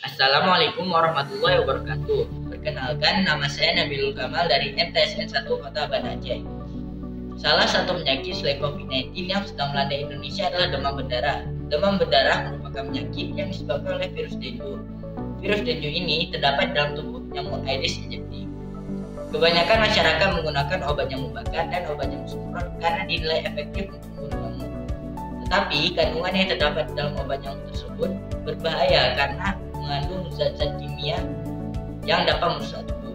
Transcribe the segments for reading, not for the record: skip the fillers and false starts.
Assalamualaikum warahmatullahi wabarakatuh. Perkenalkan, nama saya Nabilul Kamal dari MTSN 1 Kota Banda Aceh. Salah satu penyakit selain COVID-19 yang sedang melanda Indonesia adalah demam berdarah. Demam berdarah merupakan penyakit yang disebabkan oleh virus dengue. Virus dengue ini terdapat dalam tubuh nyamuk Aedes aegypti. Kebanyakan masyarakat menggunakan obat nyamuk bakar dan obat nyamuk semprot karena dinilai efektif untuk membunuh nyamuk. Tetapi kandungan yang terdapat dalam obat nyamuk tersebut berbahaya karena mengandung zat-zat kimia yang dapat merusak tubuh.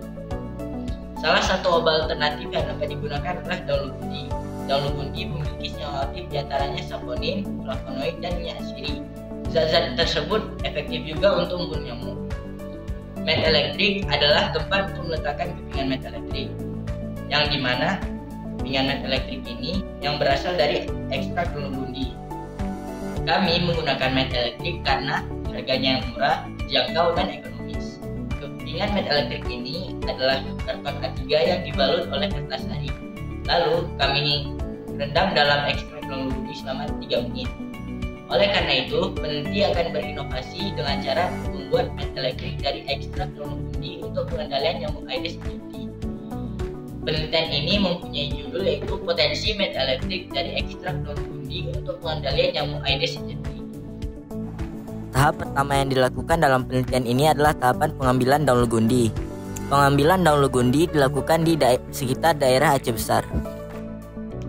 Salah satu obat alternatif yang dapat digunakan adalah daun lugundi. Daun lugundi memiliki senyawa aktif diantaranya saponin, flavonoid, dan minyak asiri. Zat-zat tersebut efektif juga untuk membunuh nyamuk. Mat elektrik adalah tempat untuk meletakkan kepingan mat elektrik, yang dimana kepingan mat elektrik ini yang berasal dari ekstrak daun lugundi. Kami menggunakan mat elektrik karena harganya yang murah, terjangkau, dan ekonomis. Kepingan mat elektrik ini adalah karton A3 yang dibalut oleh kertas hari. Lalu kami rendam dalam ekstrak daun lugundi selama 3 menit. Oleh karena itu, peneliti akan berinovasi dengan cara membuat mat elektrik dari ekstrak daun lugundi untuk pengendalian nyamuk Aedes aegypti. Penelitian ini mempunyai judul yaitu potensi mat elektrik dari ekstrak daun lugundi untuk pengendalian nyamuk Aedes aegypti. Tahap pertama yang dilakukan dalam penelitian ini adalah tahapan pengambilan daun lugundi. Pengambilan daun lugundi dilakukan di sekitar daerah Aceh Besar.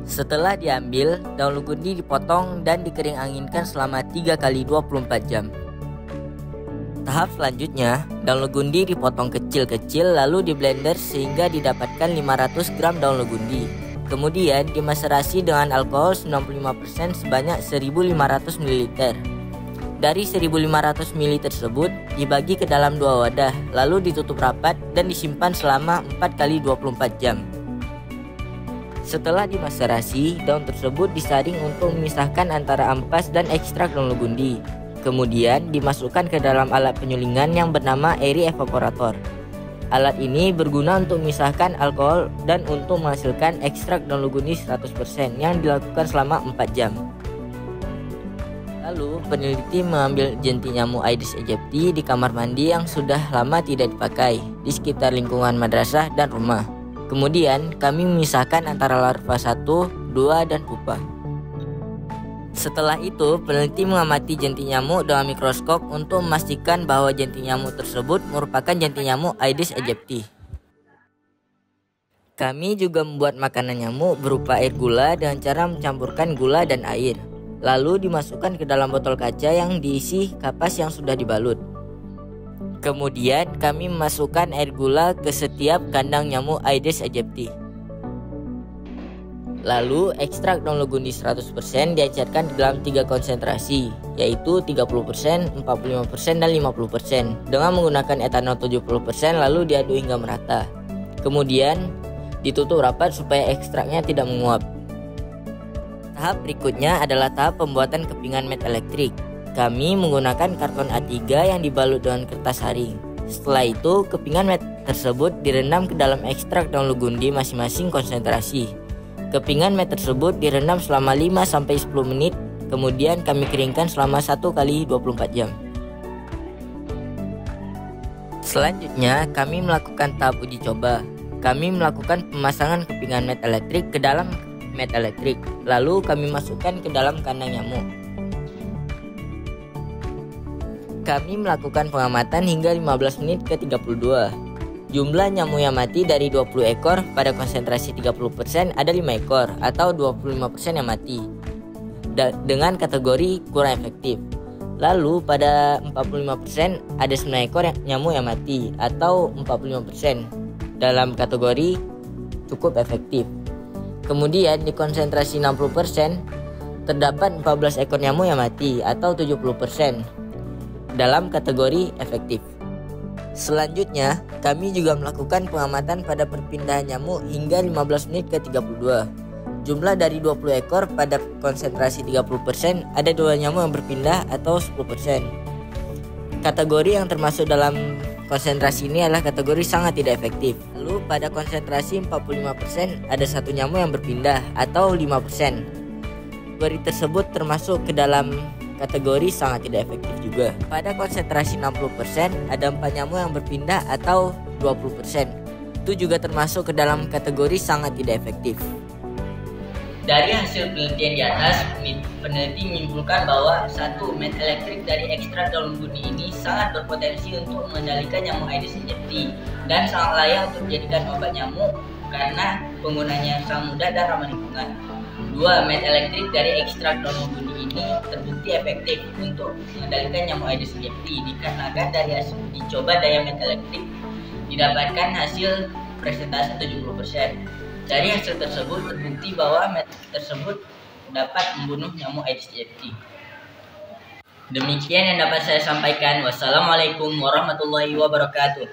Setelah diambil, daun lugundi dipotong dan dikering anginkan selama 3 kali 24 jam. Tahap selanjutnya, daun lugundi dipotong kecil-kecil lalu diblender sehingga didapatkan 500 gram daun lugundi. Kemudian dimaserasi dengan alkohol 95% sebanyak 1500 ml. Dari 1500 ml tersebut dibagi ke dalam 2 wadah, lalu ditutup rapat dan disimpan selama 4 kali 24 jam. Setelah dimaserasi, daun tersebut disaring untuk memisahkan antara ampas dan ekstrak daun lugundi. Kemudian dimasukkan ke dalam alat penyulingan yang bernama air evaporator. Alat ini berguna untuk memisahkan alkohol dan untuk menghasilkan ekstrak daun lugundi 100% yang dilakukan selama 4 jam. Lalu, peneliti mengambil jentik nyamuk Aedes aegypti di kamar mandi yang sudah lama tidak dipakai di sekitar lingkungan madrasah dan rumah. Kemudian, kami memisahkan antara larva 1, 2, dan pupa. Setelah itu, peneliti mengamati jentik nyamuk dengan mikroskop untuk memastikan bahwa jentik nyamuk tersebut merupakan jentik nyamuk Aedes aegypti. Kami juga membuat makanan nyamuk berupa air gula dengan cara mencampurkan gula dan air. Lalu dimasukkan ke dalam botol kaca yang diisi kapas yang sudah dibalut. Kemudian kami memasukkan air gula ke setiap kandang nyamuk Aedes aegypti. Lalu ekstrak daun lugundi 100% diacarkan di dalam 3 konsentrasi, yaitu 30%, 45%, dan 50% dengan menggunakan etanol 70% lalu diaduk hingga merata. Kemudian ditutup rapat supaya ekstraknya tidak menguap. Tahap berikutnya adalah tahap pembuatan kepingan mat elektrik. Kami menggunakan karton A3 yang dibalut dengan kertas haring. Setelah itu, kepingan mat tersebut direndam ke dalam ekstrak daun lugundi masing-masing konsentrasi. Kepingan mat tersebut direndam selama 5-10 menit, kemudian kami keringkan selama 1 kali 24 jam. Selanjutnya, kami melakukan tahap uji coba. Kami melakukan pemasangan kepingan mat elektrik ke dalam mat elektrik, lalu kami masukkan ke dalam kandang nyamuk. Kami melakukan pengamatan hingga 15 menit ke 32. Jumlah nyamuk yang mati dari 20 ekor pada konsentrasi 30% ada 5 ekor atau 25% yang mati dengan kategori kurang efektif. Lalu pada 45% ada 9 ekor nyamuk yang mati atau 45% dalam kategori cukup efektif. Kemudian di konsentrasi 60% terdapat 14 ekor nyamuk yang mati atau 70% dalam kategori efektif. Selanjutnya, kami juga melakukan pengamatan pada perpindahan nyamuk hingga 15 menit ke 32. Jumlah dari 20 ekor pada konsentrasi 30% ada 2 nyamuk yang berpindah atau 10%. Kategori yang termasuk dalam konsentrasi ini adalah kategori sangat tidak efektif. Lalu pada konsentrasi 45% ada 1 nyamuk yang berpindah atau 5%. Kategori tersebut termasuk ke dalam kategori sangat tidak efektif juga. Pada konsentrasi 60% ada 4 nyamuk yang berpindah atau 20%. Itu juga termasuk ke dalam kategori sangat tidak efektif. Dari hasil penelitian di atas, peneliti menyimpulkan bahwa satu met elektrik dari ekstrak daun gundi ini sangat berpotensi untuk mengendalikan nyamuk Aedes aegypti dan sangat layak untuk dijadikan obat nyamuk karena penggunanya sangat mudah dan ramah lingkungan. 2. Met elektrik dari ekstrak daun gundi ini terbukti efektif untuk mengendalikan nyamuk Aedes aegypti dikarenakan dari hasil uji coba daya met elektrik didapatkan hasil presentase 70%. Dari hasil tersebut terbukti bahwa met tersebut dapat membunuh nyamuk Aedes aegypti. Demikian yang dapat saya sampaikan. Wassalamualaikum warahmatullahi wabarakatuh.